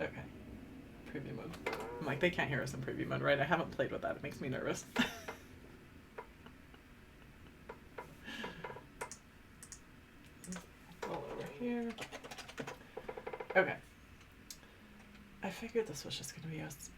Okay. Preview mode. I'm like, they can't hear us in preview mode, right? I haven't played with that. It makes me nervous. All over here. Okay. I figured this was just going to be us.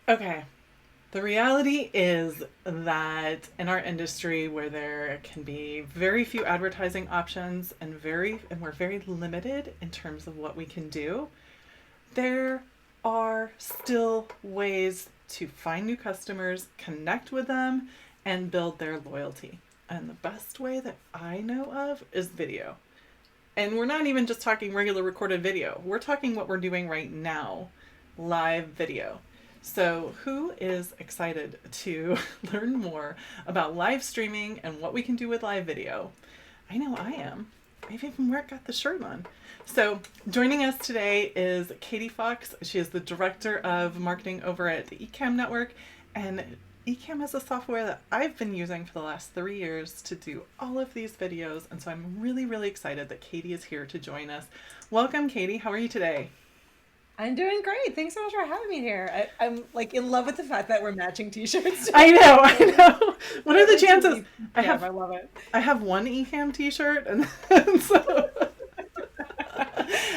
Okay. The reality is that in our industry where there can be very few advertising options and we're very limited in terms of what we can do, there are still ways to find new customers, connect with them, and build their loyalty. And the best way that I know of is video. And we're not even just talking regular recorded video. We're talking what we're doing right now, live video. So who is excited to learn more about live streaming and what we can do with live video? I know I am. I've even got the shirt on. So joining us today is Katie Fawkes. She is the Director of Marketing over at the Ecamm Network. And Ecamm is a software that I've been using for the last 3 years to do all of these videos. And so I'm really, really excited that Katie is here to join us. Welcome, Katie. How are you today? I'm doing great. Thanks so much for having me here. I'm like in love with the fact that we're matching t-shirts. I know. What are the chances? I love it. I have one Ecamm t-shirt and so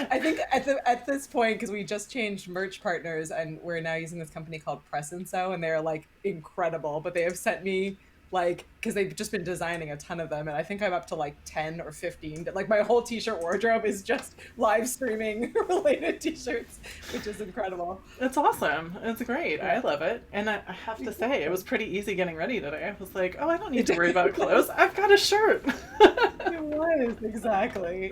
I think at this point, because we just changed merch partners and we're now using this company called Press and So, and they're like incredible, but they have sent me because they've just been designing a ton of them, and I think I'm up to like 10 or 15, but like my whole t-shirt wardrobe is just live streaming related t-shirts, which is incredible. It's awesome. It's great. I love it. And I have to say, it was pretty easy getting ready today. I was like, oh, I don't need to worry about clothes. I've got a shirt. It was. Exactly.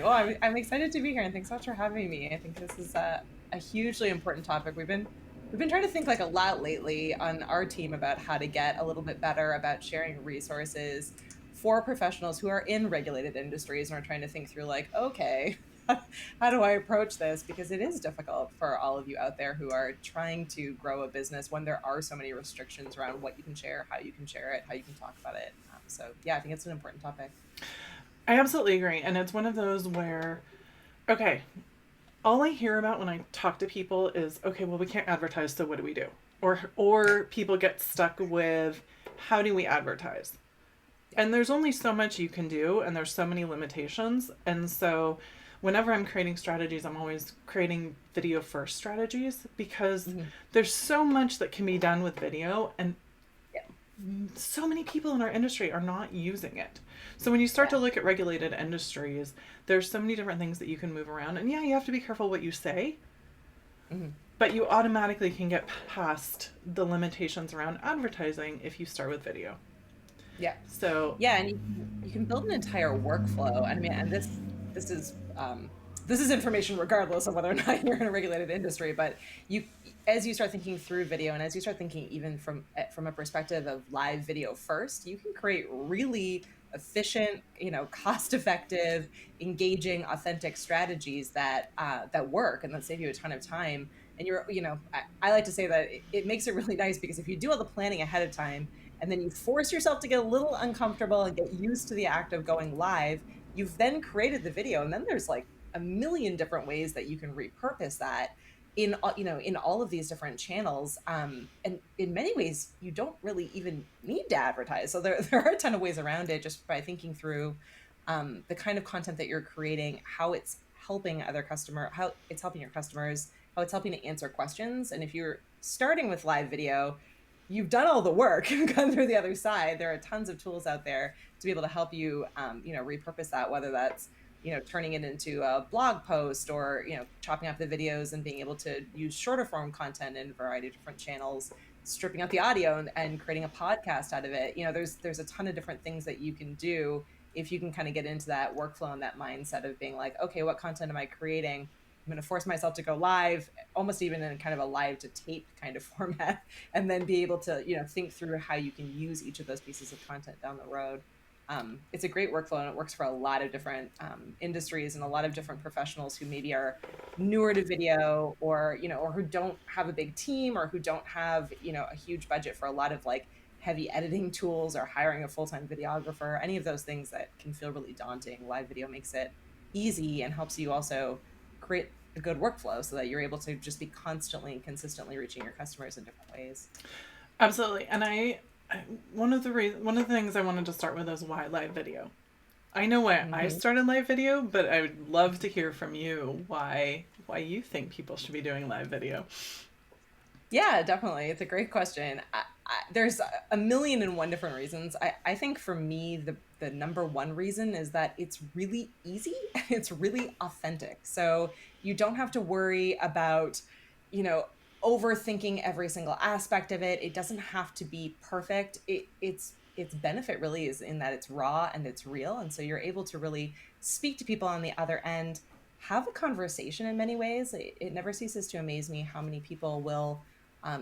Well, I'm excited to be here, and thanks so much for having me. I think this is a hugely important topic. We've been trying to think like a lot lately on our team about how to get a little bit better about sharing resources for professionals who are in regulated industries, and we're trying to think through like, okay, how do I approach this? Because it is difficult for all of you out there who are trying to grow a business when there are so many restrictions around what you can share, how you can share it, how you can talk about it. So yeah, I think it's an important topic. I absolutely agree. And it's one of those where, okay, all I hear about when I talk to people is, okay, well, we can't advertise, so what do we do? Or people get stuck with, how do we advertise? And there's only so much you can do, and there's so many limitations. And so whenever I'm creating strategies, I'm always creating video first strategies, because there's so much that can be done with video, and so many people in our industry are not using it. So when you start to look at regulated industries, there's so many different things that you can move around. And yeah, you have to be careful what you say, but you automatically can get past the limitations around advertising if you start with video. Yeah. So yeah, and you can build an entire workflow. I mean, and this is this is information regardless of whether or not you're in a regulated industry, but you, as you start thinking through video, and as you start thinking even from a perspective of live video first, you can create really efficient, cost effective, engaging, authentic strategies that that work and that save you a ton of time. And I like to say that it makes it really nice, because if you do all the planning ahead of time and then you force yourself to get a little uncomfortable and get used to the act of going live, you've then created the video, and then there's like a million different ways that you can repurpose that in all of these different channels, and in many ways you don't really even need to advertise. So there are a ton of ways around it, just by thinking through the kind of content that you're creating, how it's helping how it's helping your customers, how it's helping to answer questions. And if you're starting with live video, you've done all the work and gone through the other side. There are tons of tools out there to be able to help you, repurpose that, whether that's, turning it into a blog post, or, chopping up the videos and being able to use shorter form content in a variety of different channels, stripping out the audio and creating a podcast out of it. There's a ton of different things that you can do if you can kind of get into that workflow and that mindset of being like, okay, what content am I creating? I'm going to force myself to go live, almost even in kind of a live to tape kind of format, and then be able to, think through how you can use each of those pieces of content down the road. It's a great workflow, and it works for a lot of different industries and a lot of different professionals who maybe are newer to video, or, or who don't have a big team, or who don't have, a huge budget for a lot of like heavy editing tools, or hiring a full-time videographer, any of those things that can feel really daunting. Live video makes it easy and helps you also create a good workflow so that you're able to just be constantly and consistently reaching your customers in different ways. Absolutely. And one of the things I wanted to start with is why live video. I know why I started live video, but I would love to hear from you why you think people should be doing live video. Yeah, definitely. It's a great question. There's a million and one different reasons. I think for me, the number one reason is that it's really easy and it's really authentic. So you don't have to worry about, overthinking every single aspect of it. It doesn't have to be perfect. Its benefit really is in that it's raw and it's real. And so you're able to really speak to people on the other end, have a conversation in many ways. It never ceases to amaze me how many people will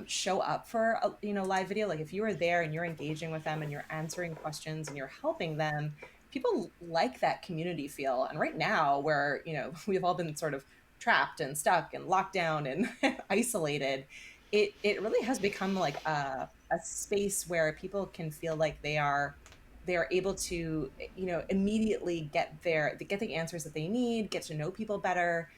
show up for live video. Like if you are there and you're engaging with them and you're answering questions and you're helping them, people like that community feel. And right now, where we've all been sort of trapped and stuck and locked down and isolated, it really has become like a space where people can feel like they are able to immediately get the answers that they need, get to know people better.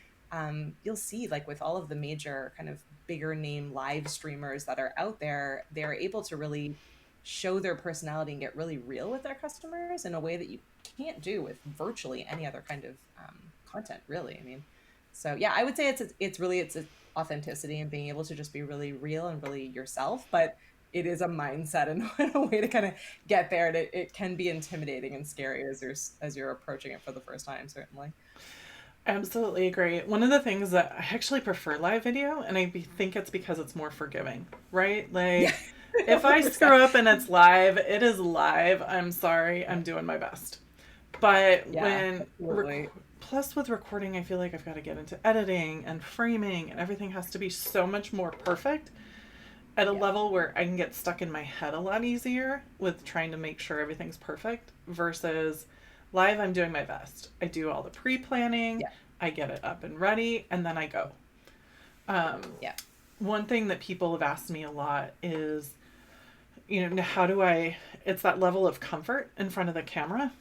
You'll see, like with all of the major kind of bigger name live streamers that are out there, they're able to really show their personality and get really real with their customers in a way that you can't do with virtually any other kind of content, really. I mean, so yeah, I would say it's really authenticity and being able to just be really real and really yourself. But it is a mindset and a way to kind of get there. And it can be intimidating and scary as you're approaching it for the first time, certainly. Absolutely agree. One of the things that I actually prefer live video, and I think it's because it's more forgiving, right? Like, yeah. If I screw up and it's live, it is live. I'm sorry. I'm doing my best. But yeah, plus with recording, I feel like I've got to get into editing and framing, and everything has to be so much more perfect at a level where I can get stuck in my head a lot easier with trying to make sure everything's perfect versus live. I'm doing my best. I do all the pre-planning. Yeah. I get it up and ready, and then I go. One thing that people have asked me a lot is, how do it's that level of comfort in front of the camera.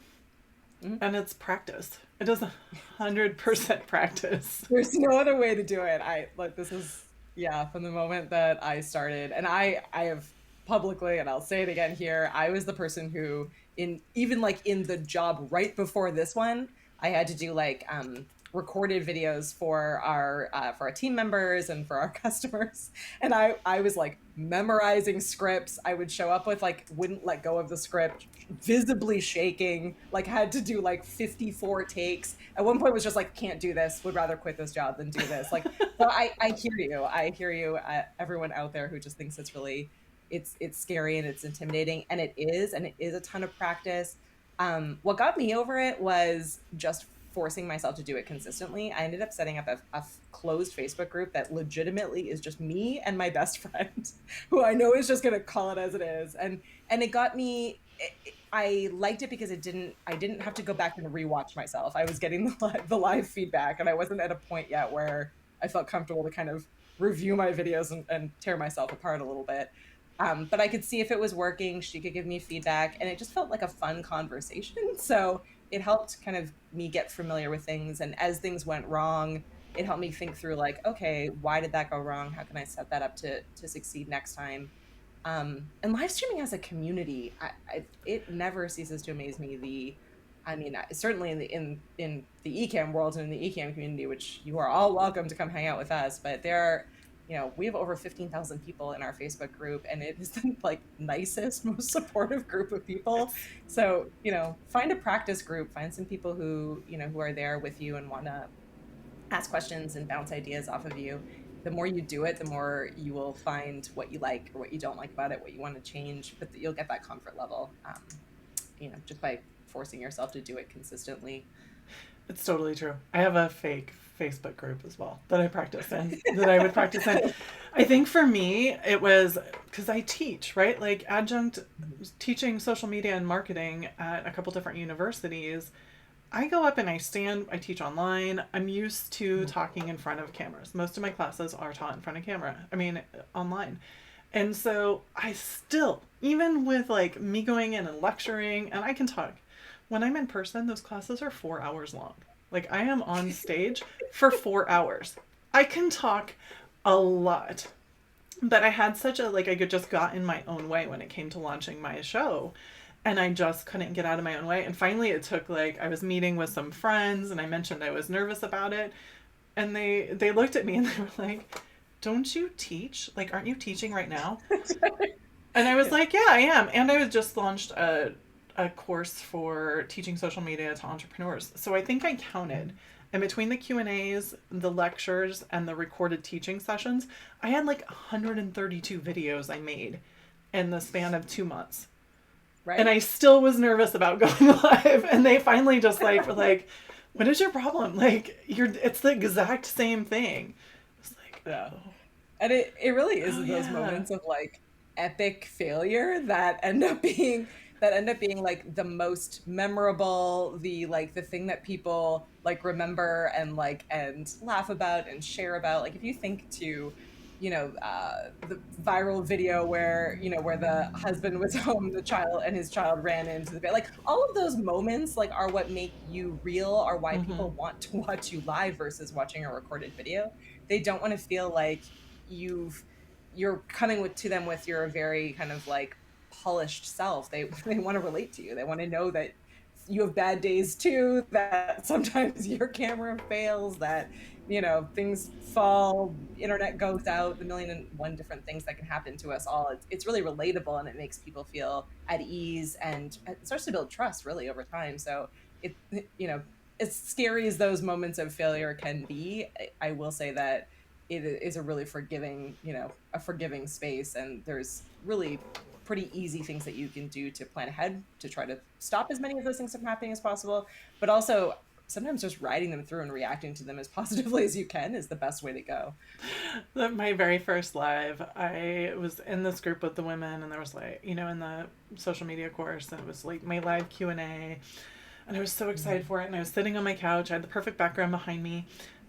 Mm-hmm. And it's practice. It is 100% practice. There's no other way to do it. This is, from the moment that I started, and I have publicly, and I'll say it again here, I was the person who in the job right before this one, I had to do recorded videos for our team members and for our customers. And I was like memorizing scripts. I would show up with wouldn't let go of the script, visibly shaking, had to do 54 takes. At one point was just can't do this, would rather quit this job than do this. So I hear you, everyone out there who just thinks it's really, it's scary and it's intimidating, and it is a ton of practice. What got me over it was just forcing myself to do it consistently, I ended up setting up a closed Facebook group that legitimately is just me and my best friend, who I know is just going to call it as it is. And it got me, I liked it because I didn't have to go back and rewatch myself. I was getting the live feedback, and I wasn't at a point yet where I felt comfortable to kind of review my videos and tear myself apart a little bit. But I could see if it was working. She could give me feedback, and it just felt like a fun conversation. So it helped kind of me get familiar with things. And as things went wrong, it helped me think through like, okay, why did that go wrong? How can I set that up to succeed next time? And live streaming as a community, it never ceases to amaze me. Certainly in the Ecamm world and in the Ecamm community, which you are all welcome to come hang out with us, but there are, we have over 15,000 people in our Facebook group, and it is the like nicest, most supportive group of people. So, find a practice group, find some people who are there with you and want to ask questions and bounce ideas off of you. The more you do it, the more you will find what you like or what you don't like about it, what you want to change, but you'll get that comfort level, just by forcing yourself to do it consistently. It's totally true. I have a fake Facebook group as well that I practice in, that I would practice in. I think for me, it was because I teach, right? Like adjunct teaching social media and marketing at a couple different universities. I go up and I teach online. I'm used to talking in front of cameras. Most of my classes are taught in front of camera. Online. And so I still, even with like me going in and lecturing, and I can talk, when I'm in person, those classes are 4 hours long. Like I am on stage for 4 hours. I can talk a lot, but I had I could just got in my own way when it came to launching my show. And I just couldn't get out of my own way. And finally it took I was meeting with some friends and I mentioned I was nervous about it. And they looked at me and they were like, don't you teach? Like, aren't you teaching right now? And I was like, yeah, I am. And I was just launched a course for teaching social media to entrepreneurs. So I think I counted. And between the Q&As, the lectures, and the recorded teaching sessions, I had 132 videos I made in the span of 2 months. Right. And I still was nervous about going live. And they finally just were like, what is your problem? It's the exact same thing. It's oh. And it really is those moments of epic failure that end up being the most memorable, the thing that people remember and and laugh about and share about. If you think to the viral video where the husband was home, his child ran into the bed, all of those moments are what make you real, are why people want to watch you live versus watching a recorded video. They don't want to feel like you're coming to them with your very kind of polished self. They want to relate to you. They want to know that you have bad days too, that sometimes your camera fails, that things fall, internet goes out, the million and one different things that can happen to us all. It's really relatable, and it makes people feel at ease, and it starts to build trust really over time. So as scary as those moments of failure can be, I will say that it is a really forgiving space, and there's really pretty easy things that you can do to plan ahead to try to stop as many of those things from happening as possible. But also sometimes just riding them through and reacting to them as positively as you can is the best way to go. My very first live, I was in this group with the women, and there was in the social media course, and it was my live Q&A, and I was so excited for it. And I was sitting on my couch. I had the perfect background behind me,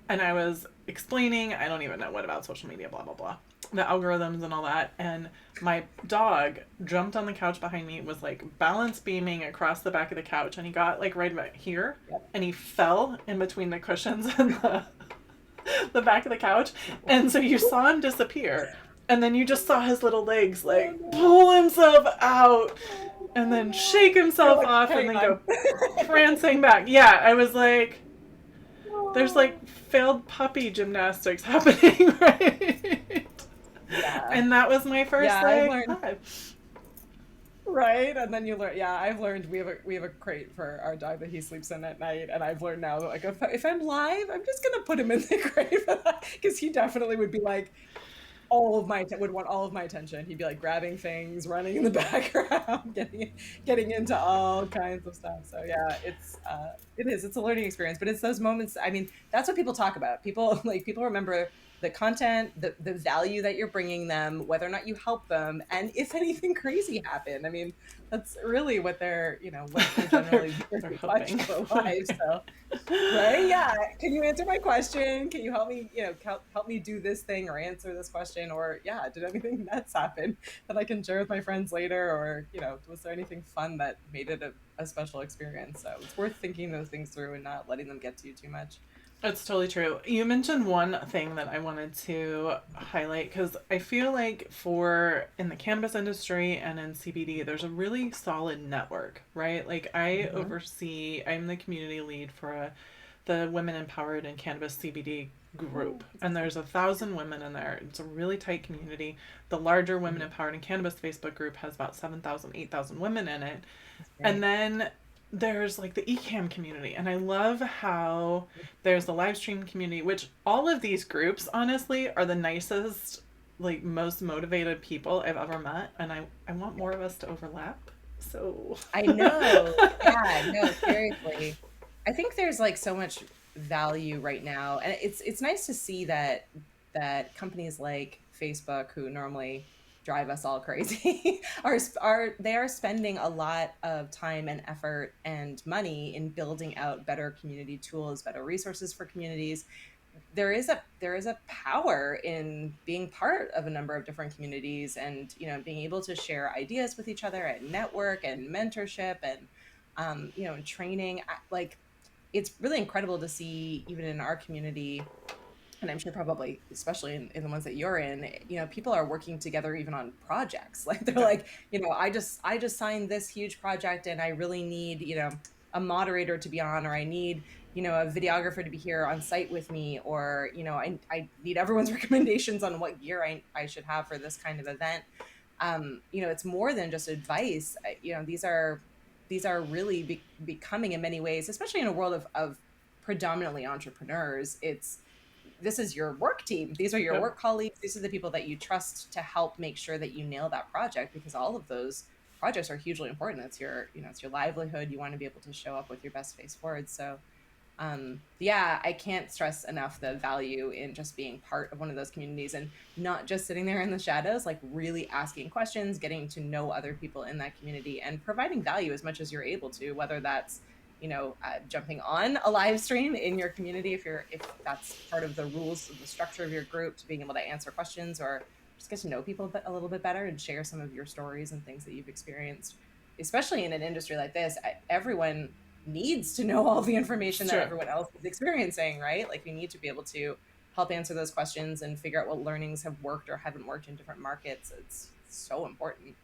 and I was explaining, I don't even know what about social media, blah, blah, blah, the algorithms and all that. And my dog jumped on the couch behind me, was balance beaming across the back of the couch, and he got right about here, and he fell in between the cushions and the back of the couch. And so you saw him disappear, and then you just saw his little legs pull himself out and then shake himself off and then go prancing back. Yeah, I was there's failed puppy gymnastics happening, right? Yeah. And that was my first live. Right, and then you learn. Yeah, I've learned we have a crate for our dog that he sleeps in at night, and I've learned now if I'm live, I'm just gonna put him in the crate because he definitely would be would want all of my attention. He'd be like grabbing things, running in the background, getting into all kinds of stuff. So yeah, it's a learning experience, but it's those moments. I mean, that's what people talk about. People remember the content, the value that you're bringing them, whether or not you help them, and if anything crazy happened. I mean, that's really what they're they're, generally there they're to watch hoping. for live. So right, yeah, can you answer my question? Can you help me, help me do this thing or answer this question? Or yeah, did anything nuts happen that I can share with my friends later? Or was there anything fun that made it a special experience? So it's worth thinking those things through and not letting them get to you too much. It's totally true. You mentioned one thing that I wanted to highlight because I feel like for in the cannabis industry and in CBD, there's a really solid network, right? Like Mhm. I'm the community lead for the Women Empowered in Cannabis CBD Oh, group, that's and there's exciting. 1,000 women in there. It's a really tight community. The larger Women Mhm. Empowered in Cannabis Facebook group has about 7,000, 8,000 women in it. That's And great. then there's like the Ecamm community, and I love how there's the live stream community, which all of these groups honestly are the nicest, like most motivated people I've ever met, and I want more of us to overlap. So I know. Yeah, no, seriously. I think there's like so much value right now. And it's nice to see that companies like Facebook, who normally drive us all crazy, they are spending a lot of time and effort and money in building out better community tools, better resources for communities. There is a power in being part of a number of different communities, and being able to share ideas with each other and network and mentorship and and training. Like, it's really incredible to see, even in our community, and I'm sure probably especially in the ones that you're in, people are working together even on projects. Like, they're yeah. like, I just signed this huge project and I really need, a moderator to be on, or I need, a videographer to be here on site with me, or, I need everyone's recommendations on what gear I should have for this kind of event. It's more than just advice. These are really becoming, in many ways, especially in a world of predominantly entrepreneurs. This is your work team. These are your Yep. work colleagues. These are the people that you trust to help make sure that you nail that project, because all of those projects are hugely important. It's your livelihood. You want to be able to show up with your best face forward. So, yeah, I can't stress enough the value in just being part of one of those communities and not just sitting there in the shadows, like really asking questions, getting to know other people in that community, and providing value as much as you're able to, whether that's jumping on a live stream in your community, if that's part of the rules of the structure of your group, to being able to answer questions, or just get to know people a little bit better and share some of your stories and things that you've experienced. Especially in an industry like this, everyone needs to know all the information It's that true. everyone else is experiencing, right? Like, we need to be able to help answer those questions and figure out what learnings have worked or haven't worked in different markets. It's so important.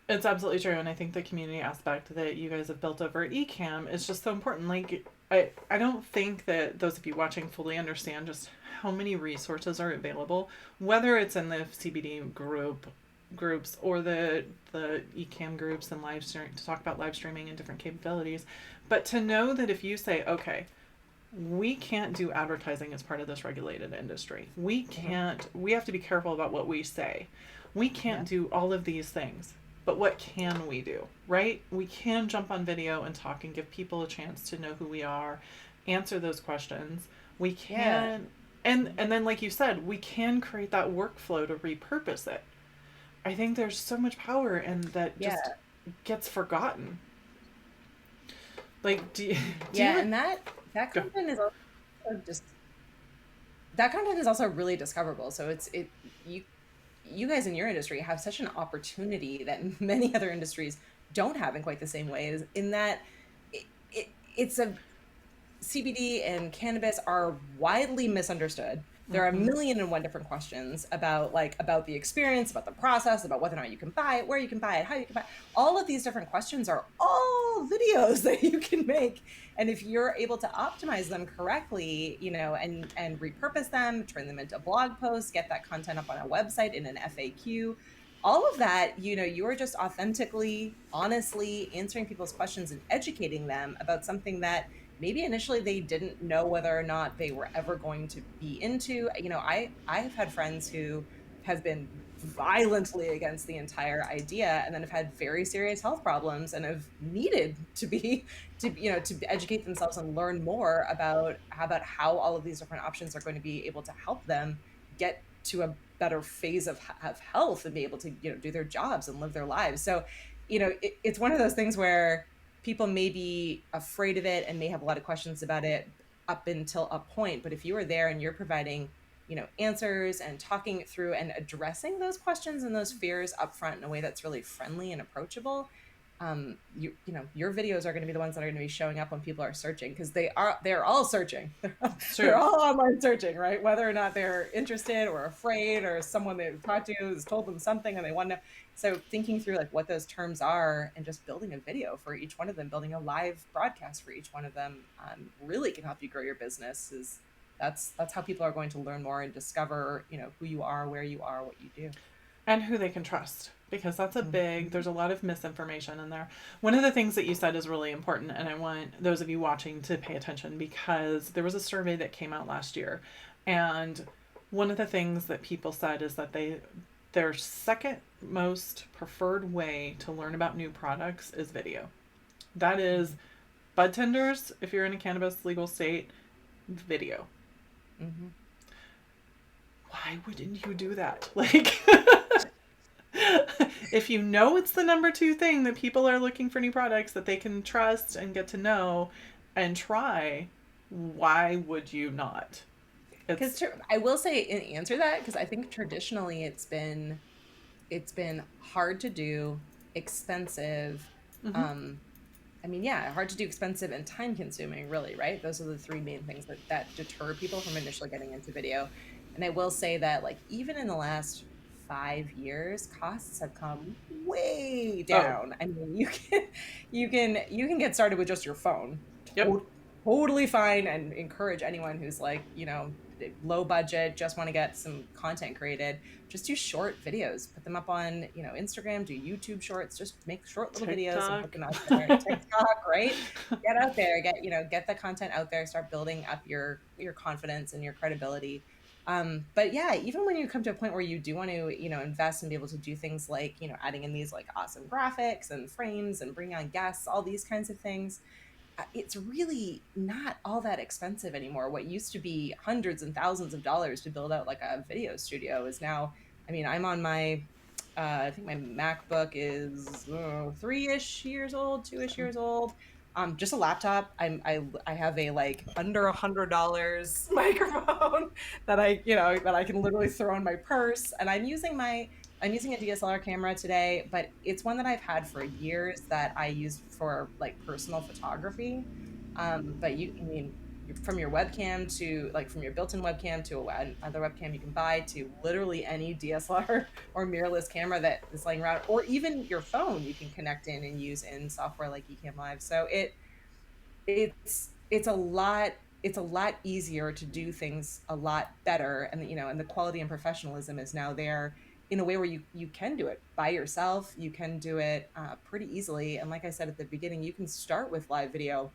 It's absolutely true, and I think the community aspect that you guys have built over at Ecamm is just so important. Like, I don't think that those of you watching fully understand just how many resources are available, whether it's in the CBD groups or the Ecamm groups and live stream to talk about live streaming and different capabilities. But to know that if you say, okay, we can't do advertising as part of this regulated industry. Mhm. We have to be careful about what we say. We can't Yeah. do all of these things. But what can we do, right? We can jump on video and talk and give people a chance to know who we are, answer those questions. We Yeah. can and then like you said, we can create that workflow to repurpose it. I think there's so much power in that Yeah. just gets forgotten. Like do you Yeah. ever And that go content is also just that content is also really discoverable. So you guys in your industry have such an opportunity that many other industries don't have in quite the same way, in that it's a CBD and cannabis are widely misunderstood. There are a mm-hmm. million and one different questions about the experience, about the process, about whether or not you can buy it, where you can buy it, how you can buy it. All of these different questions are all videos that you can make. And if you're able to optimize them correctly, and repurpose them, turn them into blog posts, get that content up on a website in an FAQ, all of that, you are just authentically, honestly answering people's questions and educating them about something that maybe initially they didn't know whether or not they were ever going to be into. I have had friends who has been violently against the entire idea, and then have had very serious health problems and have needed to be to educate themselves and learn more about how all of these different options are going to be able to help them get to a better phase of health and be able to do their jobs and live their lives. So it's one of those things where people may be afraid of it and may have a lot of questions about it up until a point, but if you are there and you're providing answers and talking it through and addressing those questions and those fears up front in a way that's really friendly and approachable, your videos are going to be the ones that are going to be showing up when people are searching, because they're all searching. They're all online searching, right? Whether or not they're interested or afraid, or someone they've talked to has told them something and they want to know. So thinking through like what those terms are and just building a video for each one of them, building a live broadcast for each one of them, really can help you grow your business. That's how people are going to learn more and discover who you are, where you are, what you do, and who they can trust, because that's a big, there's a lot of misinformation in there. One of the things that you said is really important, and I want those of you watching to pay attention, because there was a survey that came out last year, and one of the things that people said is that their second most preferred way to learn about new products is video. That is bud tenders, if you're in a cannabis legal state, video. Mm-hmm. Why wouldn't you do that? Like, if you know it's the number two thing that people are looking for new products that they can trust and get to know and try, why would you not? Because I will say in answer that, because I think traditionally it's been hard to do, expensive. I mean, yeah, hard to do, expensive, and time consuming, really, right? Those are the three main things that deter people from initially getting into video. And I will say that, like, even in the last 5 years, costs have come way down. I mean, you can get started with just your phone. Yep. Totally fine, and encourage anyone who's like, low budget, just want to get some content created, just do short videos, put them up on, Instagram, do YouTube shorts, just make short little videos and put them out there. TikTok, right? Get out there, get the content out there, start building up your confidence and your credibility. But yeah, even when you come to a point where you do want to, invest and be able to do things like, adding in these like awesome graphics and frames and bring on guests, all these kinds of things, it's really not all that expensive anymore. What used to be hundreds and thousands of dollars to build out like a video studio is now, I mean, I'm on my, I think my MacBook is 3-ish years old, 2-ish years old. Just a laptop. I have a like under $100 microphone that I can literally throw in my purse, and I'm using a DSLR camera today, but it's one that I've had for years that I use for like personal photography. But I mean, from your webcam to like from your built-in webcam to another webcam you can buy, to literally any DSLR or mirrorless camera that is laying around, or even your phone you can connect in and use in software like Ecamm Live. So it's a lot easier to do things a lot better, and and the quality and professionalism is now there in a way where you can do it by yourself. You can do it pretty easily, and like I said at the beginning, you can start with live video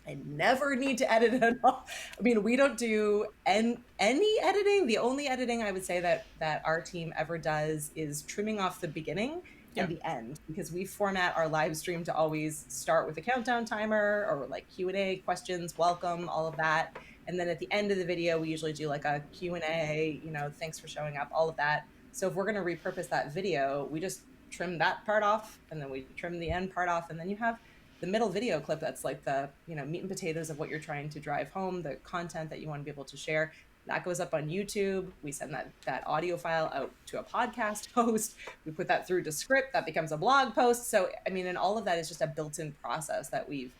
and never need to edit it at all. I mean, we don't do any editing. The only editing I would say that our team ever does is trimming off the beginning and the end, because we format our live stream to always start with a countdown timer or like Q&A, questions, welcome, all of that. And then at the end of the video, we usually do like a Q&A, thanks for showing up, all of that. So if we're going to repurpose that video, we just trim that part off, and then we trim the end part off, and then you have the middle video clip that's like the meat and potatoes of what you're trying to drive home, the content that you want to be able to share. That goes up on YouTube. We send that audio file out to a podcast host. We put that through to script. That becomes a blog post. So I mean, and all of that is just a built-in process that we've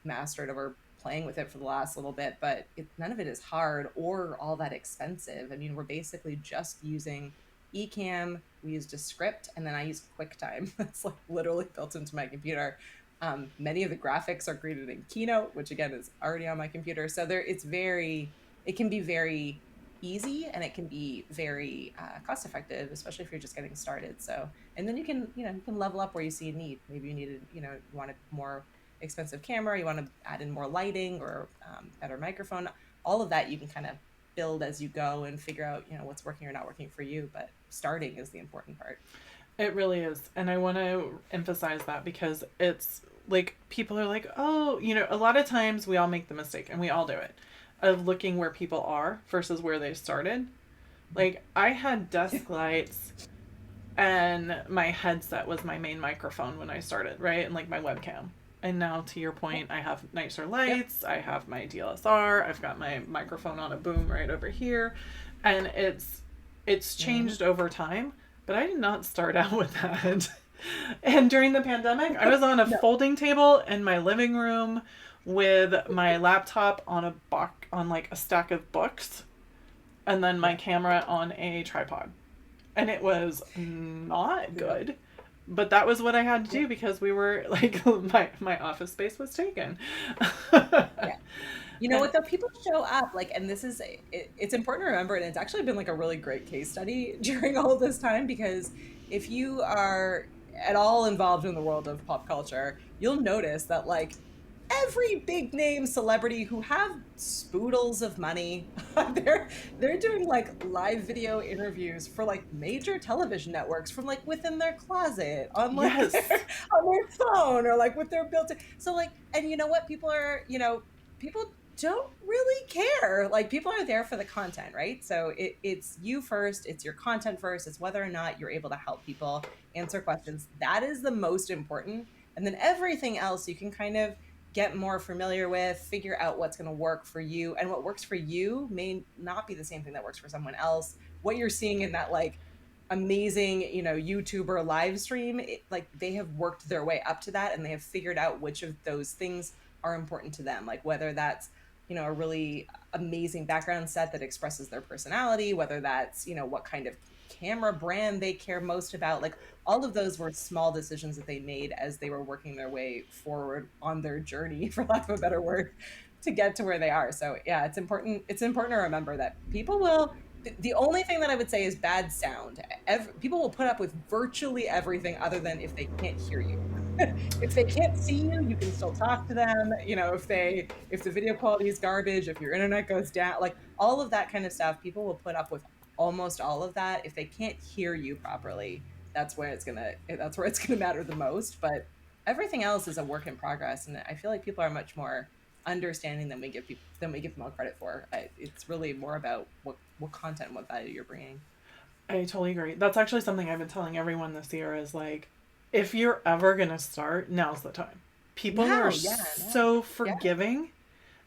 mastered over playing with it for the last little bit. But none of it is hard or all that expensive. I mean, we're basically just using Ecamm. We used a script, and then I use QuickTime. That's like literally built into my computer. Many of the graphics are created in Keynote, which again is already on my computer. So it can be very easy, and it can be very cost effective, especially if you're just getting started. So, and then you can level up where you see a need. Maybe you want a more expensive camera, you want to add in more lighting or better microphone. All of that you can kind of build as you go and figure out, what's working or not working for you. But starting is the important part. It really is. And I want to emphasize that because it's like people are like, oh, a lot of times we all make the mistake and we all do it of looking where people are versus where they started. Like I had desk lights and my headset was my main microphone when I started, right? And like my webcam. And now to your point, I have nicer Yep. lights, I have my DSLR, I've got my microphone on a boom right over here. And it's Hmm. changed over time, but I did not start out with that. And during the pandemic, I was on a No. folding table in my living room with my laptop on a on like a stack of books and then my Yeah. camera on a tripod. And it was not Yeah. good. But that was what I had to Yeah. do because we were like my office space was taken. Yeah. You know And what though? People show up like, and it's important to remember, and it's actually been like a really great case study during all this time because if you are at all involved in the world of pop culture, you'll notice that like every big name celebrity who have spoodles of money, they're doing like live video interviews for like major television networks from like within their closet on like their yes. on their phone or like with their built-in. So like, and you know what? People don't really care. Like people are there for the content, right? So it's you first, it's your content first, it's whether or not you're able to help people answer questions. That is the most important. And then everything else you can kind of get more familiar with, figure out what's going to work for you. And what works for you may not be the same thing that works for someone else. What you're seeing in that like amazing, YouTuber live stream, like they have worked their way up to that and they have figured out which of those things are important to them. Like whether that's, a really amazing background set that expresses their personality, whether that's, what kind of camera brand they care most about. Like all of those were small decisions that they made as they were working their way forward on their journey, for lack of a better word, to get to where they are. So yeah, it's important to remember that people will the only thing that I would say is bad sound. People will put up with virtually everything other than if they can't hear you. If they can't see you, you can still talk to them. If the video quality is garbage, if your internet goes down, like all of that kind of stuff, people will put up with almost all of that. If they can't hear you properly, that's where it's gonna matter the most. But everything else is a work in progress, and I feel like people are much more understanding than we give them all credit for. It's really more about what content and what value you're bringing. I totally agree. That's actually something I've been telling everyone this year is like, if you're ever going to start, now's the time. People are No, yeah, no, so yeah, forgiving.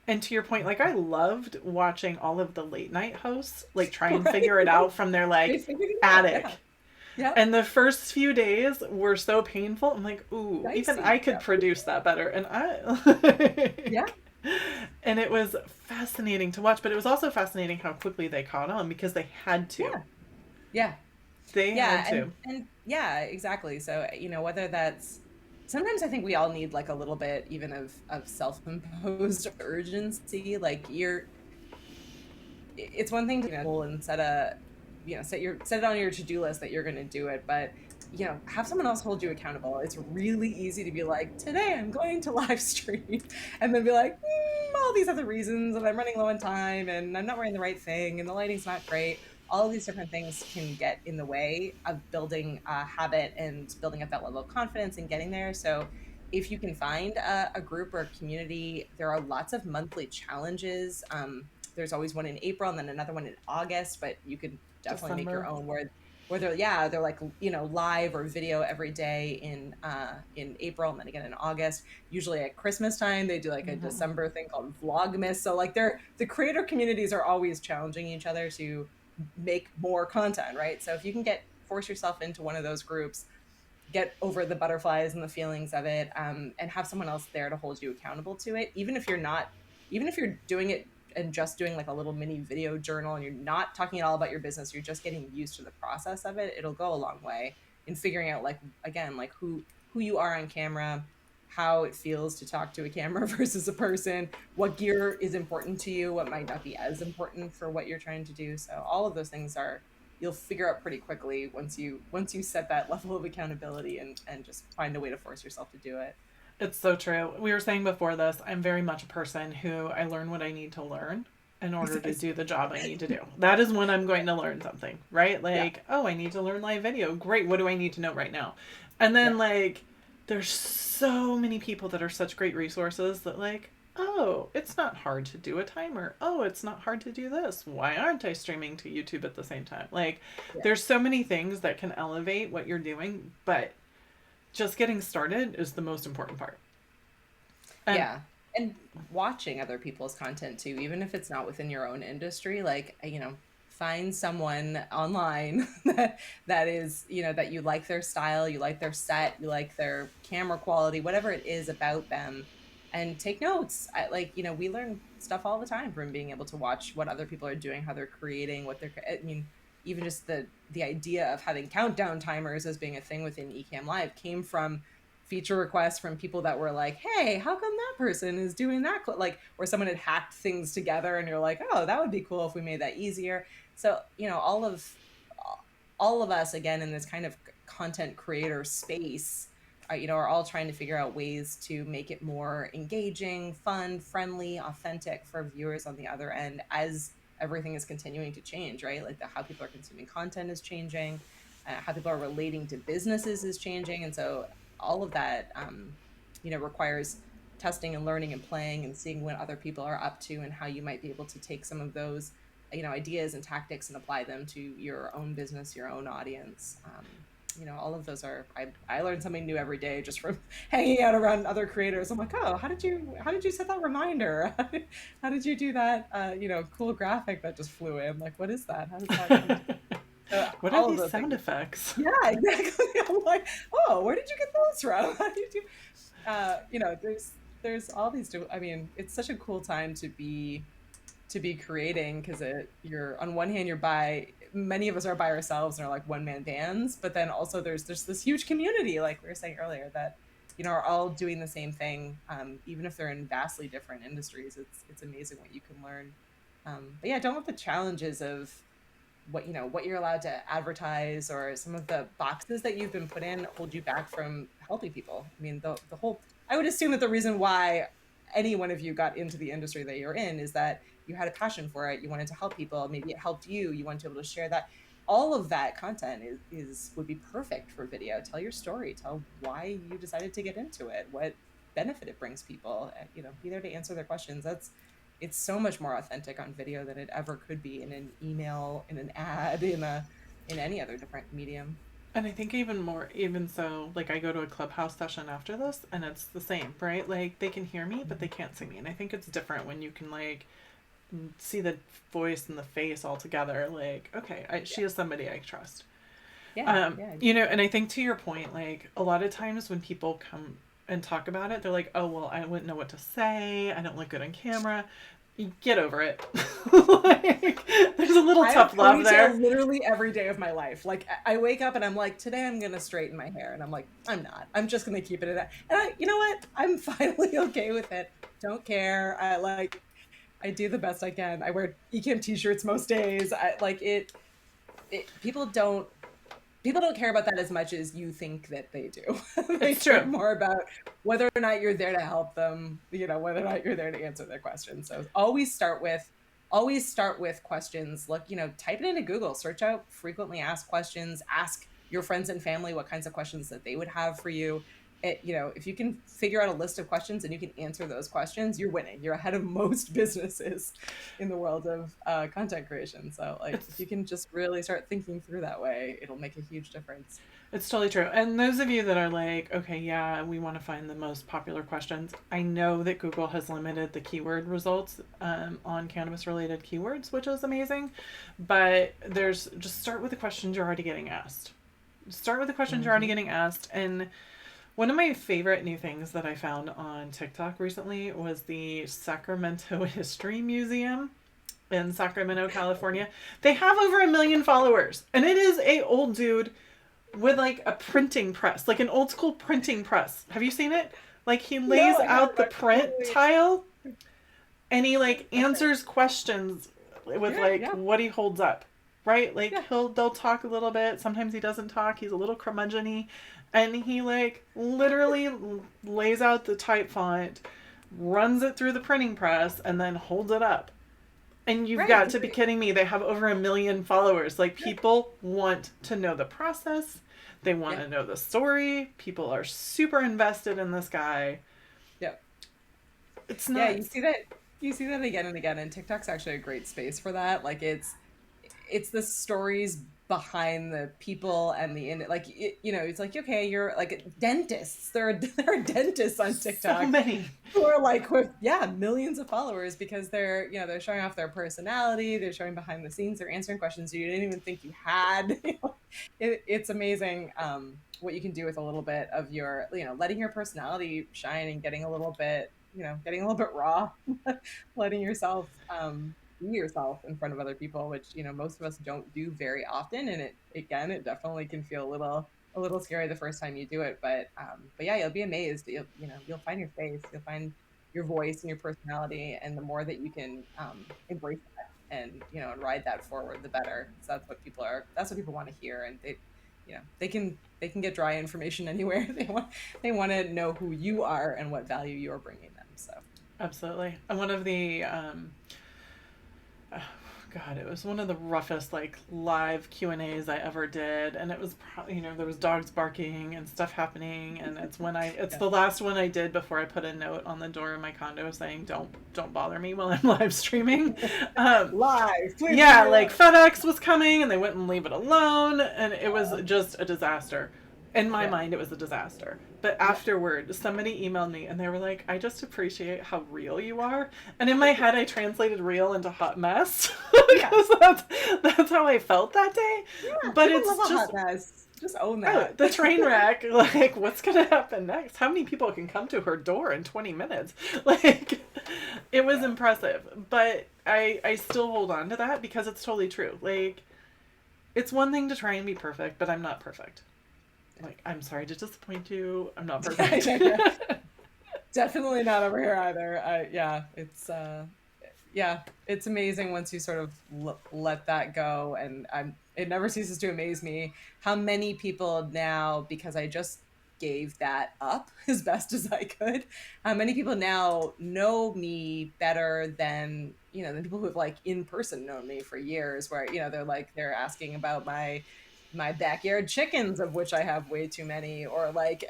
And to your point, like I loved watching all of the late night hosts like try and right. figure it out from their They like figured it out. attic. Yeah, yep, And the first few days were so painful. I'm like, ooh, even I dicey. could Yep, produce that better. And I yeah, and it was fascinating to watch, but it was also fascinating how quickly they caught on because they had to. yeah, yeah. They had Yeah, and to. and yeah, exactly. So, whether that's sometimes I think we all need like a little bit even of self-imposed urgency. Like it's one thing to goal and set it on your to-do list that you're going to do it, but have someone else hold you accountable. It's really easy to be like, today I'm going to live stream, and then be like, all these other reasons, and I'm running low on time, and I'm not wearing the right thing, and the lighting's not great. All of these different things can get in the way of building a habit and building up that level of confidence and getting there. So if you can find a group or a community, there are lots of monthly challenges. There's always one in April and then another one in August, but you could definitely make your December. own where they're like, live or video every day in April and then again in August. Usually at Christmas time they do like a Mm-hmm. December thing called Vlogmas. So like the creator communities are always challenging each other to make more content, right? So if you can force yourself into one of those groups, get over the butterflies and the feelings of it, and have someone else there to hold you accountable to it, even if you're doing it and just doing like a little mini video journal and you're not talking at all about your business, you're just getting used to the process of it, it'll go a long way in figuring out, like, again, like who you are on camera, how it feels to talk to a camera versus a person, what gear is important to you, what might not be as important for what you're trying to do. So all of those things are you'll figure out pretty quickly once you set that level of accountability and just find a way to force yourself to do it. It's so true. We were saying before this, I'm very much a person who I learn what I need to learn. in order to Precisely. do the job I need to do. That is when I'm going to learn something, right? Yeah. Like, oh, I need to learn live video. Great. What do I need to know right now? And then, Yeah. like, there's so many people that are such great resources that, like, oh, it's not hard to do a timer. Oh, it's not hard to do this. Why aren't I streaming to YouTube at the same time? Like, Yeah. there's so many things that can elevate what you're doing, but just getting started is the most important part. And Yeah. And watching other people's content too, even if it's not within your own industry, like, find someone online that is, that you like their style, you like their set, you like their camera quality, whatever it is about them, and take notes. Like, we learn stuff all the time from being able to watch what other people are doing, how they're creating, I mean, even just the idea of having countdown timers as being a thing within Ecamm Live came from feature requests from people that were like, hey, how come that person is doing that? Like, where someone had hacked things together and you're like, oh, that would be cool if we made that easier. So, all of us, again, in this kind of content creator space, are all trying to figure out ways to make it more engaging, fun, friendly, authentic for viewers on the other end, as everything is continuing to change, right? Like how people are consuming content is changing, how people are relating to businesses is changing. And so all of that, requires testing and learning and playing and seeing what other people are up to and how you might be able to take some of those, ideas and tactics and apply them to your own business, your own audience. All of those I learn something new every day just from hanging out around other creators. I'm like, oh, how did you set that reminder? How did you do that? Cool graphic that just flew in. I'm like, what is that? How does that come to? what are All of these those sound things. effects? Yeah, exactly. I'm like, oh, where did you get those from? How did you? There's all these. I mean, it's such a cool time to be creating, because you're, on one hand, many of us are by ourselves and are like one man bands, but then also there's this huge community, like we were saying earlier, that are all doing the same thing, even if they're in vastly different industries. It's amazing what you can learn. But yeah, don't let the challenges of what you're allowed to advertise or some of the boxes that you've been put in hold you back from helping people. I mean, the whole, I would assume that the reason why any one of you got into the industry that you're in is that you had a passion for it, you wanted to help people, maybe it helped you wanted to be able to share that. All of that content would be perfect for video. Tell your story, tell why you decided to get into it, what benefit it brings people, be there to answer their questions. It's so much more authentic on video than it ever could be in an email, in an ad, in any other different medium. And I think even more, even so, like I go to a clubhouse session after this and it's the same, right? Like they can hear me, but they can't see me. And I think it's different when you can like see the voice and the face all together. Like, okay, she is somebody I trust. Yeah, yeah, And I think to your point, like a lot of times when people come and talk about it, they're like, oh, well, I wouldn't know what to say. I don't look good on camera. You get over it. Like, there's a little I have tough a love there. ponytail literally every day of my life. Like I wake up and I'm like, today I'm gonna straighten my hair, and I'm like, I'm not. I'm just gonna keep it at that. And you know what? I'm finally okay with it. Don't care. I do the best I can. I wear Ecamm t-shirts most days. I like it. People don't care about that as much as you think that they do. They It's care true. more about whether or not you're there to help them, whether or not you're there to answer their questions. So always start with questions. Look, type it into Google, search out frequently asked questions, ask your friends and family what kinds of questions that they would have for you. If you can figure out a list of questions and you can answer those questions, you're winning. You're ahead of most businesses in the world of content creation. So, like, if It's you can just really start thinking through that way, it'll make a huge difference. It's totally true. And those of you that are like, okay, yeah, we want to find the most popular questions. I know that Google has limited the keyword results on cannabis related keywords, which is amazing. But just start with the questions you're already getting asked. Start with the questions you're already Mm-hmm. getting asked. And one of my favorite new things that I found on TikTok recently was the Sacramento History Museum in Sacramento, California. They have over 1 million followers, and it is a old dude with like a printing press, like an old school printing press. Have you seen it? Like he No, lays I haven't. out the I'm print totally tile and he like okay. answers questions with Yeah, like yeah, what he holds up. Right? Like yeah. they'll talk a little bit. Sometimes he doesn't talk. He's a little curmudgeon-y. And he like literally lays out the type font, runs it through the printing press, and then holds it up. And you've Right. got to be kidding me. They have over 1 million followers. Like, people want to know the process. They want to Yep. know the story. People are super invested in this guy. Yep. It's Yeah, nuts. you see that again and again, and TikTok's actually a great space for that. Like it's the stories behind the people and the in like you know, it's like okay, you're like dentists. There are dentists on So TikTok many. who are like with millions of followers because they're they're showing off their personality, they're showing behind the scenes, they're answering questions you didn't even think you had. It's amazing what you can do with a little bit of your letting your personality shine and getting a little bit getting a little bit raw, letting yourself be yourself in front of other people, which most of us don't do very often, and it definitely can feel a little scary the first time you do it, but yeah, you'll be amazed. You'll find your face, you'll find your voice and your personality, and the more that you can embrace that and and ride that forward, the better. So that's what people want to hear, and they can get dry information anywhere. They want to know who you are and what value you're bringing them. So Absolutely. And one of the oh, God, it was one of the roughest like live Q&As I ever did, and it was there was dogs barking and stuff happening, and it's yeah. the last one I did before I put a note on the door of my condo saying don't bother me while I'm live streaming. Live, please leave Yeah, me like alone. FedEx was coming and they wouldn't leave it alone, and it was Uh, just a disaster. In my yeah. mind, it was a disaster. But Yeah. afterward, somebody emailed me and they were like, I just appreciate how real you are. And in my head, I translated real into hot mess Yeah. because that's how I felt that day. Yeah. But People love it's a hot just, mess. Just own oh, that. the train wreck. Like, what's going to happen next? How many people can come to her door in 20 minutes? Like, it was Yeah. impressive. But I still hold on to that because it's totally true. Like, it's one thing to try and be perfect, but I'm not perfect. Like, I'm sorry to disappoint you. I'm not Yeah. perfect. Yeah. Yeah. Definitely not over here either. Yeah, it's amazing once you sort of let that go, and it never ceases to amaze me how many people now, because I just gave that up as best as I could, how many people now know me better than than people who have like in person known me for years, where they're asking about my backyard chickens, of which I have way too many, or like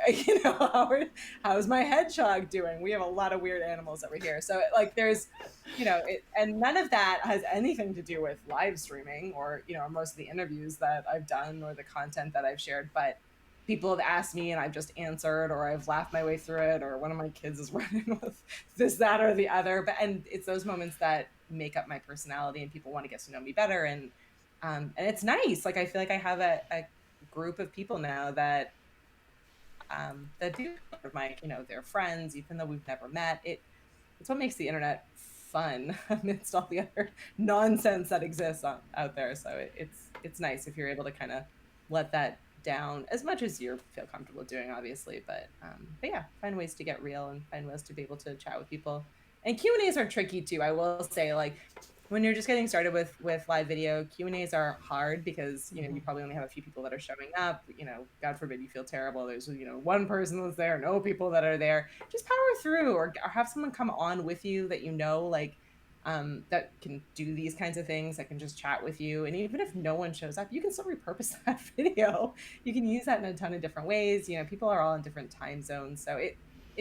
how's my hedgehog doing? We have a lot of weird animals over here, so like there's and none of that has anything to do with live streaming or most of the interviews that I've done or the content that I've shared, but people have asked me and I've just answered, or I've laughed my way through it, or one of my kids is running with this, that, or the other. But and it's those moments that make up my personality, and people want to get to know me better, and it's nice. Like I feel like I have a group of people now that do my their friends, even though we've never met. It's what makes the internet fun amidst all the other nonsense that exists out there. So it's nice if you're able to kind of let that down as much as you feel comfortable doing, obviously. But yeah, find ways to get real and find ways to be able to chat with people. And Q&As are tricky too. I will say, like when you're just getting started with live video, Q&As are hard because you probably only have a few people that are showing up. God forbid you feel terrible, there's one person that's there, no people that are there. Just power through, or have someone come on with you that like that can do these kinds of things, that can just chat with you. And even if no one shows up, you can still repurpose that video. You can use that in a ton of different ways. People are all in different time zones, so it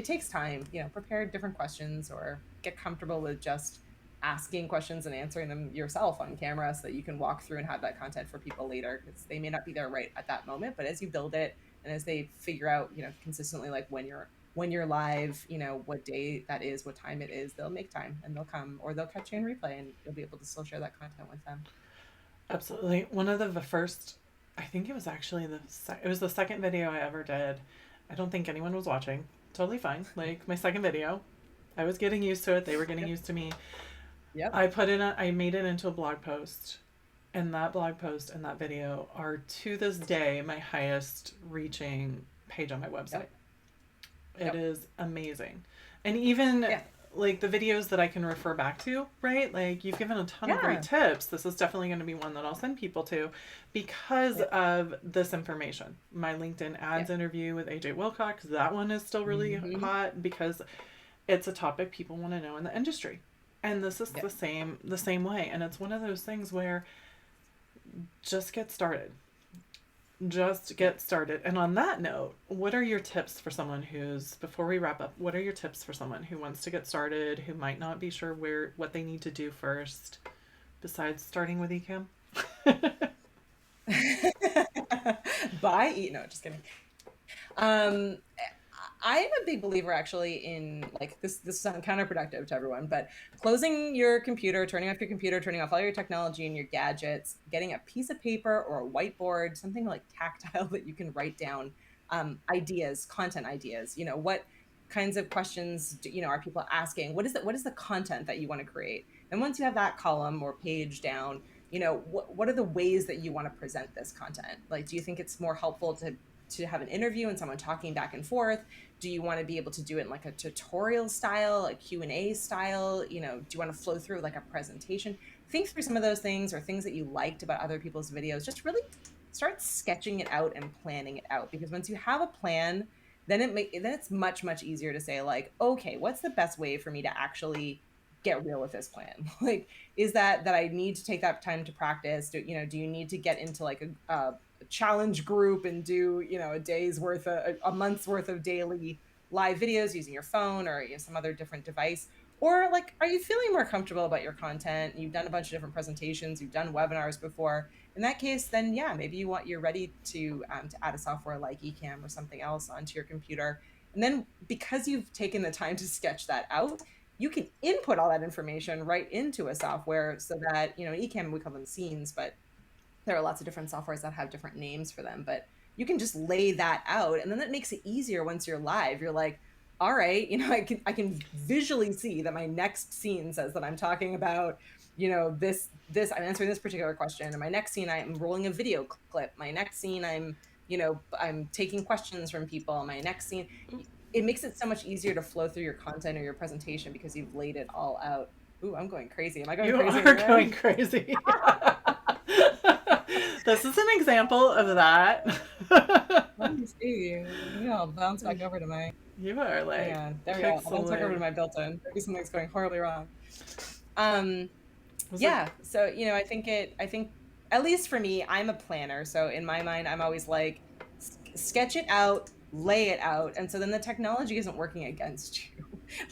takes time. Prepare different questions, or get comfortable with just asking questions and answering them yourself on camera, so that you can walk through and have that content for people later, because they may not be there right at that moment, but as you build it and as they figure out consistently, like when you're live, what day that is, what time it is, they'll make time and they'll come, or they'll catch you in replay, and you'll be able to still share that content with them. Absolutely. One of the first, I think it was actually it was the second video I ever did. I don't think anyone was watching. Totally fine. Like, my second video, I was getting used to it. They were getting Yep. used to me. Yep. I made it into a blog post, and that blog post and that video are to this day my highest reaching page on my website. Yep. It Yep. is amazing. And even Yeah. like the videos that I can refer back to, right? Like, you've given a ton of great Yeah. tips. This is definitely going to be one that I'll send people to because Yep. of this information. My LinkedIn ads Yep. interview with AJ Wilcox, that one is still really Hmm. hot because it's a topic people want to know in the industry. And this is Yeah. the same way. And it's one of those things where just get started. Just Yeah. get started. And on that note, what are your tips for someone who's, before we wrap up, what are your tips for someone who wants to get started, who might not be sure what they need to do first, besides starting with Ecamm? Buy, eat. No, just kidding. Um, I'm a big believer actually in like this. This sounds counterproductive to everyone, but closing your computer, turning off your computer, turning off all your technology and your gadgets, getting a piece of paper or a whiteboard, something like tactile that you can write down ideas, content ideas. You know, what kinds of questions are people asking? What is the content that you want to create? And once you have that column or page down, what are the ways that you want to present this content? Like, do you think it's more helpful to have an interview and someone talking back and forth? Do you want to be able to do it in like a tutorial style, a Q&A style? Do you want to flow through like a presentation? Think through some of those things or things that you liked about other people's videos. Just really start sketching it out and planning it out, because once you have a plan, then it's much much easier to say like, okay, what's the best way for me to actually get real with this plan? Like, is that I need to take that time to practice? Do you need to get into like a challenge group and do a day's worth a month's worth of daily live videos using your phone or some other different device? Or like, are you feeling more comfortable about your content? You've done a bunch of different presentations, you've done webinars before. In that case, then yeah, maybe you're ready to add a software like Ecamm or something else onto your computer. And then because you've taken the time to sketch that out, you can input all that information right into a software so that, Ecamm, we call them scenes, but there are lots of different softwares that have different names for them, but you can just lay that out, and then that makes it easier once you're live. You're like, all right, I can visually see that my next scene says that I'm talking about, this I'm answering this particular question. And my next scene, I'm rolling a video clip. My next scene, I'm taking questions from people. My next scene, it makes it so much easier to flow through your content or your presentation because you've laid it all out. Ooh, I'm going crazy. Am I going You crazy on are your going end? crazy. This is an example of that. Let me see. Maybe I'll bounce back over to my. You are Hang like on. There we go. I'll bounce back over to pixelated. my built-in. Maybe something's going horribly wrong. Um, Was it? yeah. So I think at least for me, I'm a planner. So in my mind, I'm always like, sketch it out, lay it out, and so then the technology isn't working against you.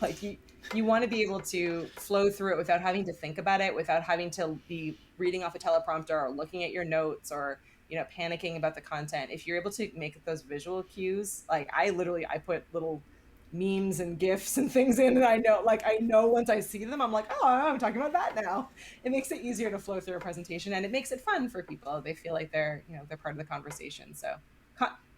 Like, you want to be able to flow through it without having to think about it, without having to be reading off a teleprompter or looking at your notes or panicking about the content. If you're able to make those visual cues, like I put little memes and gifs and things in, and I know once I see them, I'm like, oh, I'm talking about that now. It makes it easier to flow through a presentation, and it makes it fun for people. They feel like they're part of the conversation. So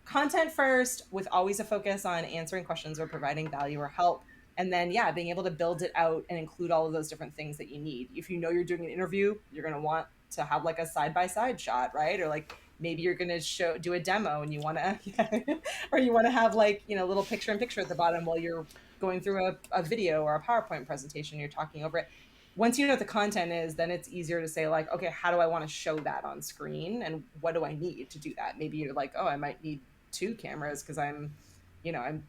content first, with always a focus on answering questions or providing value or help. And then, yeah, being able to build it out and include all of those different things that you need. If you're doing an interview, you're going to want to have like a side by side shot, right? Or like maybe you're going to do a demo and you want to, or you want to have like, little picture in picture at the bottom while you're going through a video or a PowerPoint presentation, you're talking over it. Once you know what the content is, then it's easier to say like, okay, how do I want to show that on screen? And what do I need to do that? Maybe you're like, oh, I might need two cameras because I'm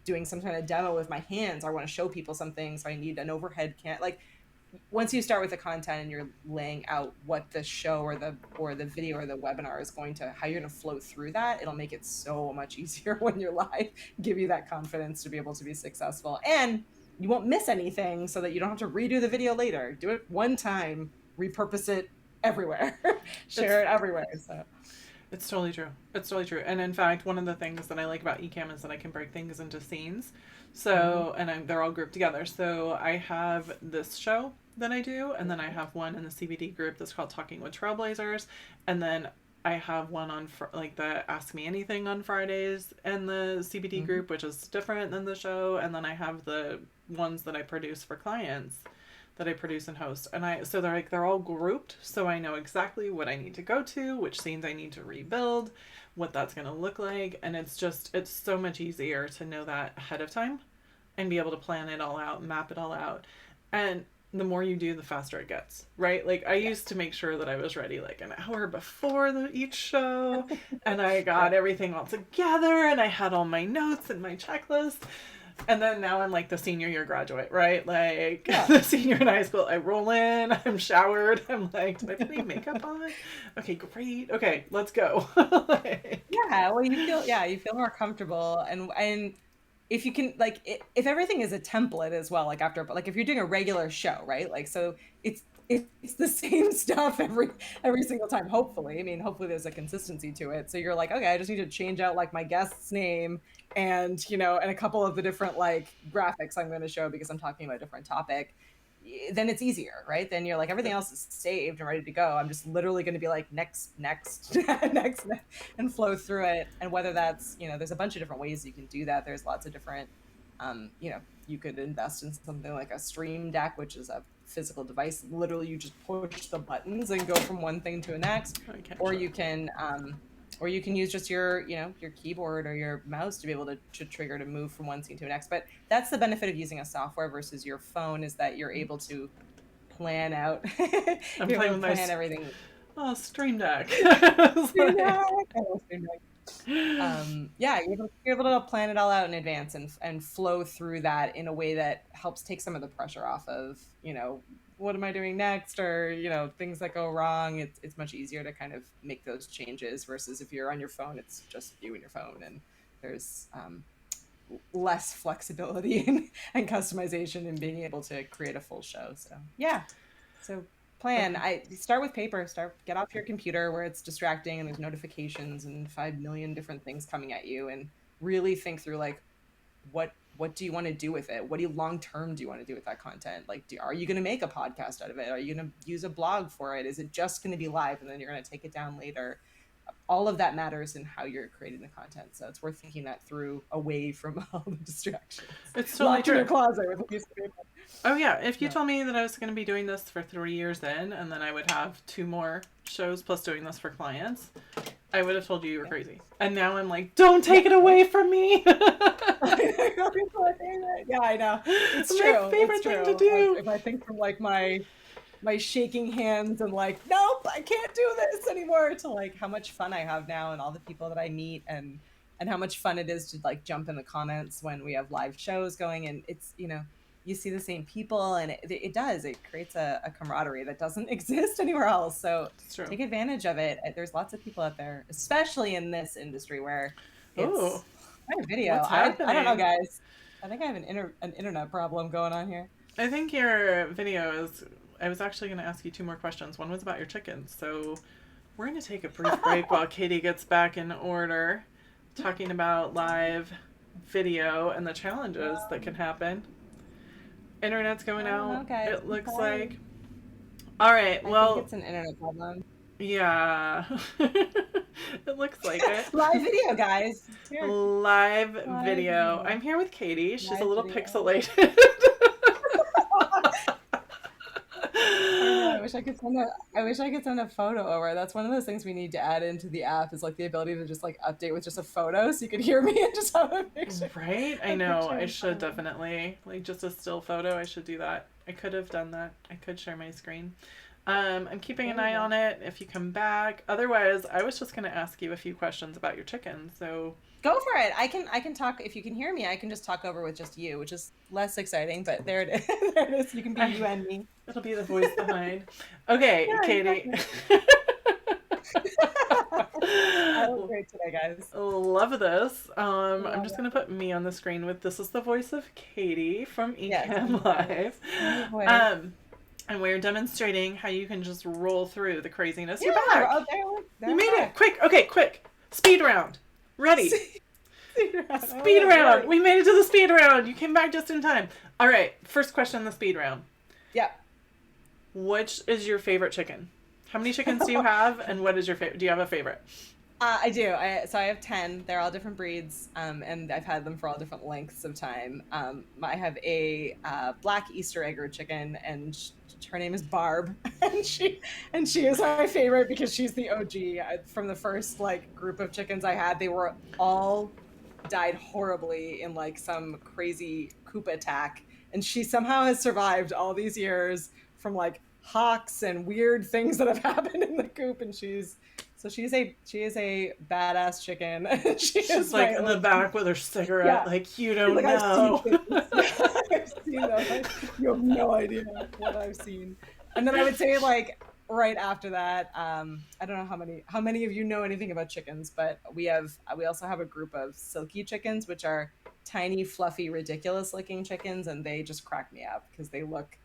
doing some kind of demo with my hands. I want to show people something, so I need an overhead cam. Like, once you start with the content and you're laying out what the show or the video or the webinar is how you're going to flow through that, it'll make it so much easier when you're live, give you that confidence to be able to be successful. And you won't miss anything so that you don't have to redo the video later. Do it one time, repurpose it everywhere, It's share it everywhere. So it's totally true. It's totally true. And in fact, one of the things that I like about Ecamm is that I can break things into scenes. mhm. So, they're all grouped together. So I have this show that I do, and then I have one in the CBD group that's called Talking with Trailblazers, and then I have one on like the Ask Me Anything on Fridays and the CBD Mhm. group, which is different than the show, and then I have the ones that I produce for clients that I produce and host. And so they're all grouped, so I know exactly what I need to go to, which scenes I need to rebuild, what that's going to look like, and it's so much easier to know that ahead of time and be able to plan it all out, map it all out. And the more you do, the faster it gets, right? Like I Yeah. used to make sure that I was ready like an hour before each show, and I got Yep. everything all together, and I had all my notes and my checklist. And then now I'm like the senior year graduate, right? Like Yeah. the senior in high school. I roll in, I'm showered. I'm like, did I put any makeup on? Okay, great. Okay, let's go. Like, Yeah, well, you feel more comfortable, and if you can, like, if everything is a template as well, like after, like if you're doing a regular show, right? Like, so it's the same stuff every single time. Hopefully, I mean, hopefully there's a consistency to it. So you're like, okay, I just need to change out like my guest's name and and a couple of the different like graphics I'm going to show because I'm talking about a different topic. Then it's easier, right? Then you're like, everything else is saved and ready to go. I'm just literally going to be like next, next, and flow through it. And whether that's, there's a bunch of different ways you can do that. There's lots of different, you could invest in something like a stream deck, which is a physical device. Literally, you just push the buttons and go from one thing to the next, or you can, use just your keyboard or your mouse to be able to trigger to move from one scene to the next. But that's the benefit of using a software versus your phone, is that you're able to plan out. I'm you're playing able to plan everything. Oh, Stream Deck. Stream Deck. I love Stream Deck. Yeah, you're able to plan it all out in advance and flow through that in a way that helps take some of the pressure off of, what am I doing next, or things that go wrong. It's much easier to kind of make those changes versus if you're on your phone, it's just you and your phone, and there's less flexibility and customization in being able to create a full show. So yeah, so plan. I start with paper. Get off your computer where it's distracting and there's notifications and 5 million different things coming at you, and really think through like what do you want to do with it? What do you long term do you want to do with that content? Like, are you going to make a podcast out of it? Are you going to use a blog for it? Is it just going to be live and then you're going to take it down later? All of that matters in how you're creating the content. So it's worth thinking that through, away from all the distractions. It's totally true. In your closet with a piece of paper. Oh yeah, if you told me that I was going to be doing this for 3 years in, and then I would have 2 more shows plus doing this for clients, I would have told you were crazy. And now I'm like, don't take it away from me. Yeah, I know. It's true. My favorite thing to do. If I think from like my shaking hands and like, nope, I can't do this anymore, to like how much fun I have now and all the people that I meet, and how much fun it is to like jump in the comments when we have live shows going, and it's, you see the same people, and it creates a camaraderie that doesn't exist anywhere else. So take advantage of it. There's lots of people out there, especially in this industry where it's video. I don't know, guys. I think I have an internet problem going on here. I think your video is, I was actually going to ask you 2 more questions. One was about your chickens. So we're going to take a brief break while Katie gets back in order, talking about live video and the challenges that can happen. Internet's going out. Okay. It looks like. All right. Well, I think it's an internet problem. Yeah. It looks like it. Live video, guys. Live video. I'm here with Katie. She's a little pixelated. I wish I could send a photo over. That's one of those things we need to add into the app, is like the ability to just like update with just a photo, so you can hear me and just have a picture. Right? I know. I should definitely, like, just a still photo. I should do that. I could have done that. I could share my screen. I'm keeping an eye on it if you come back. Otherwise, I was just going to ask you a few questions about your chickens. So go for it. I can talk. If you can hear me, I can just talk over with just you, which is less exciting, but there it is. There it is. You can be you and me. It'll be the voice behind. Okay, yeah, Katie. Exactly. I look great today, guys. Love this. I'm just going to put me on the screen with, this is the voice of Katie from Ecamm Live. And we're demonstrating how you can just roll through the craziness. You're back. You made it. Quick. Okay, quick. Speed round. Ready. Speed round. We made it to the speed round. You came back just in time. All right. First question in the speed round. Yeah. Which is your favorite chicken? How many chickens do you have, and what is your favorite? Do you have a favorite? I do. So I have 10. They're all different breeds, and I've had them for all different lengths of time. I have a black Easter egger chicken, and her name is Barb, and she is my favorite because she's the OG. From the first like group of chickens I had, they were all died horribly in like some crazy coop attack, and she somehow has survived all these years from like hawks and weird things that have happened in the coop, and she's So she is a badass chicken. She She's is like my in the OG. back with her cigarette, Yeah. like, you She's don't like, I've seen know. chickens. Yeah, I've seen them. Like, you have no idea what I've seen. And then I would say like right after that, I don't know how many of you know anything about chickens, but we also have a group of silky chickens, which are tiny, fluffy, ridiculous looking chickens, and they just crack me up because they look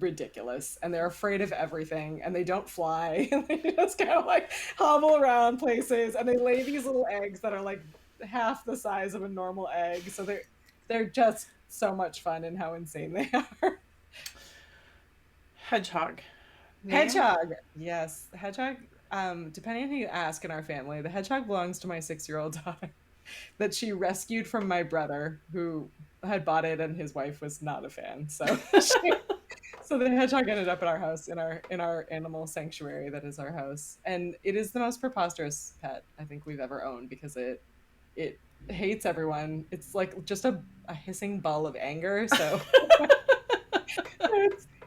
ridiculous and they're afraid of everything and they don't fly and they just kind of like hobble around places and they lay these little eggs that are like half the size of a normal egg, so they're just so much fun in how insane they are. Hedgehog. Name? Hedgehog, yes, the hedgehog, depending on who you ask in our family, the hedgehog belongs to my 6-year-old daughter that she rescued from my brother who had bought it and his wife was not a fan, so so the hedgehog ended up at our house in our animal sanctuary that is our house, and it is the most preposterous pet I think we've ever owned because it hates everyone. It's like just a hissing ball of anger. So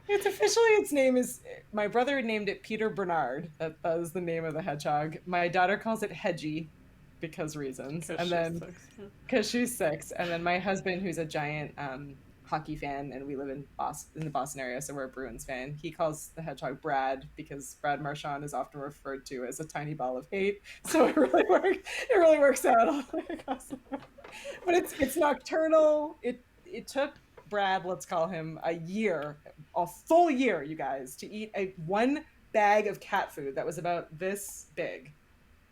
it's officially its name is my brother named it Peter Bernard. That is the name of the hedgehog. My daughter calls it Hedgie because reasons, Because and she's then 6. because she's 6, and then my husband, who's a giant hockey fan, and we live in the Boston area, so we're a Bruins fan. He calls the hedgehog Brad because Brad Marchand is often referred to as a tiny ball of hate. So it really works. It really works out all the way across the board. But it's nocturnal. It took Brad, let's call him, a full year, you guys, to eat a one bag of cat food that was about this big.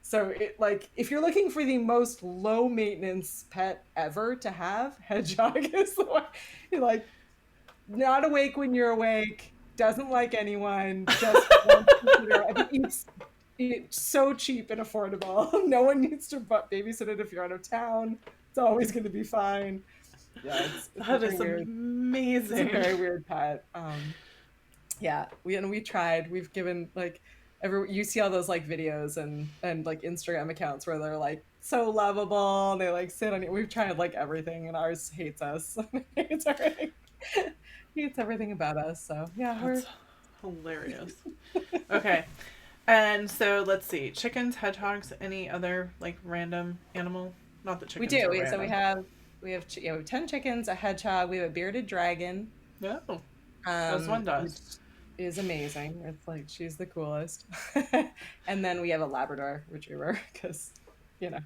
So it like if you're looking for the most low maintenance pet ever to have, hedgehog is the one. You're like not awake when you're awake, doesn't like anyone, just wants to sit around. I think it's so cheap and affordable. No one needs to babysit it if you're out of town. It's always going to be fine. Yeah, it's That very is weird. It's a amazing. very weird pet. Yeah, we tried. We've given like every you see all those like videos and like Instagram accounts where they're like so lovable and they like sit on it. We've tried like everything and ours hates us. Hates everything. Hates everything about us. So yeah, we're That's hilarious. Okay. And so let's see. Chickens, hedgehogs, any other like random animal? Not that we chickens do. are So random. we have yeah, we have 10 chickens, a hedgehog, we have a bearded dragon, No. As one which does. is amazing. It's like she's the coolest. And then we have a Labrador retriever because you know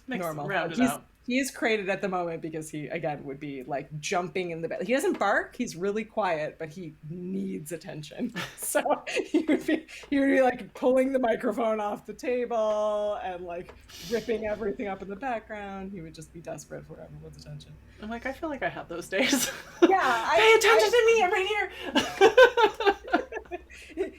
Makes normal. But rounded out. he is crated at the moment because he again would be like jumping in the bed. He doesn't bark. He's really quiet, but he needs attention. So he would be like pulling the microphone off the table and like ripping everything up in the background. He would just be desperate for everyone's attention. I'm like, I feel like I have those days. Yeah, Pay attention to me. I'm right here.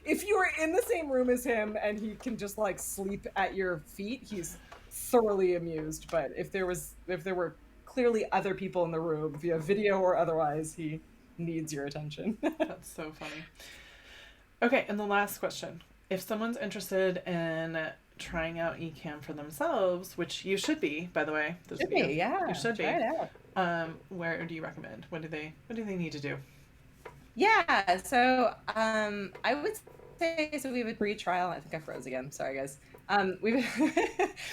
if you are in the same room as him and he can just like sleep at your feet, he's thoroughly amused. But if there were clearly other people in the room via video or otherwise, he needs your attention. That's so funny. Okay, and the last question. If someone's interested in trying out Ecamm for themselves, which you should be, by the way, those Should of you, be, yeah. you should Try be. it out. Where do you recommend? What do they need to do? Yeah, so I would say so. We have a free trial. I think I froze again. Sorry, guys. We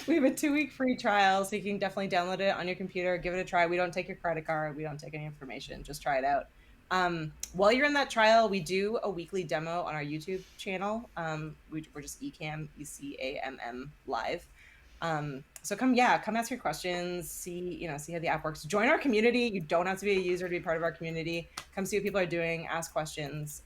we have a 2-week free trial, so you can definitely download it on your computer, give it a try. We don't take your credit card. We don't take any information. Just try it out. While you're in that trial, we do a weekly demo on our YouTube channel. We're just Ecamm, Ecamm live. So come ask your questions, see how the app works. Join our community. You don't have to be a user to be part of our community. Come see what people are doing, ask questions.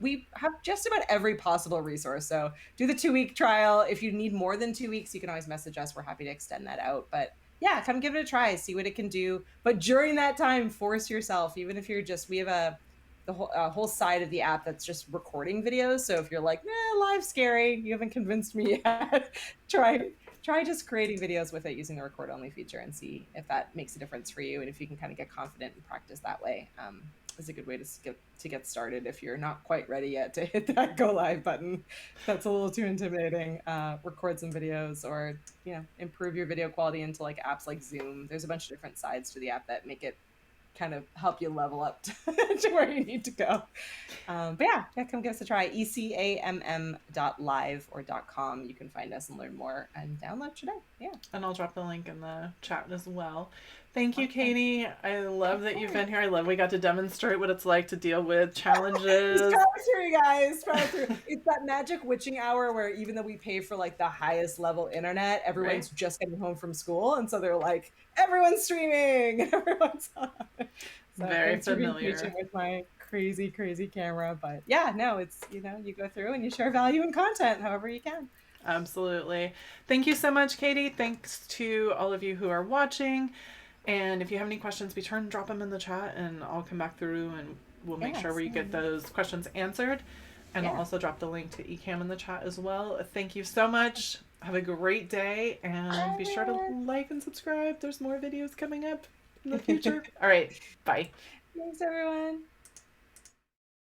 We have just about every possible resource. So do the 2-week trial. If you need more than 2 weeks, you can always message us. We're happy to extend that out. But yeah, come give it a try, see what it can do. But during that time, force yourself, even if we have the whole side of the app that's just recording videos. So if you're like, live's scary, you haven't convinced me yet, try just creating videos with it using the record only feature and see if that makes a difference for you and if you can kind of get confident and practice that way. Is a good way to get started if you're not quite ready yet to hit that go live button. That's a little too intimidating. Record some videos or improve your video quality into like apps like Zoom. There's a bunch of different sides to the app that make it kind of help you level up to where you need to go. But yeah, come give us a try. ecamm.live or .com. You can find us and learn more and download today. Yeah. And I'll drop the link in the chat as well. Thank you, Awesome. Katie. I love that you've been here. I love we got to demonstrate what it's like to deal with Just challenges. power through, you guys. Power through. It's that magic witching hour where even though we pay for like the highest level internet, everyone's just getting home from school, and so they're like, everyone's streaming, everyone's on. So Very thanks for being familiar. patient with my crazy, crazy camera. But yeah, no, it's, you know, you go through and you share value and content however you can. Absolutely. Thank you so much, Katie. Thanks to all of you who are watching. And if you have any questions, be sure and drop them in the chat and I'll come back through and we'll make sure we get those questions answered. And I'll also drop the link to Ecamm in the chat as well. Thank you so much. Have a great day and be sure to like and subscribe. There's more videos coming up in the future. All right. Bye. Thanks, everyone.